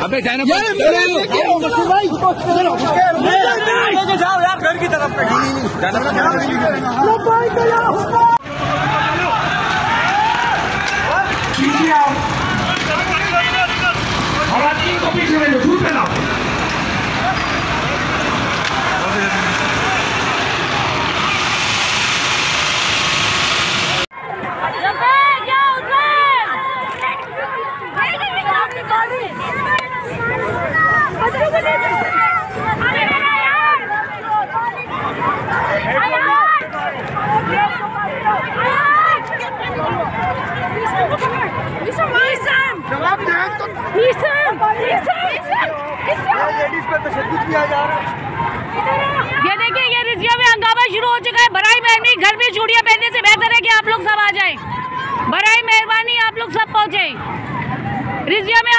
अबे जाना यार घर की तरफ पीछे में झूठ फैलाओ। लेडीज पर तशद्दुद किया जा रहा है। ये देखिए, ये रिजिया में हंगामा शुरू हो चुका है। बराई मेहरबानी घर में चूड़ियां पहनने से बेहतर है कि आप लोग सब आ जाएं। बराई मेहरबानी आप लोग सब पहुंचे। रिजिया में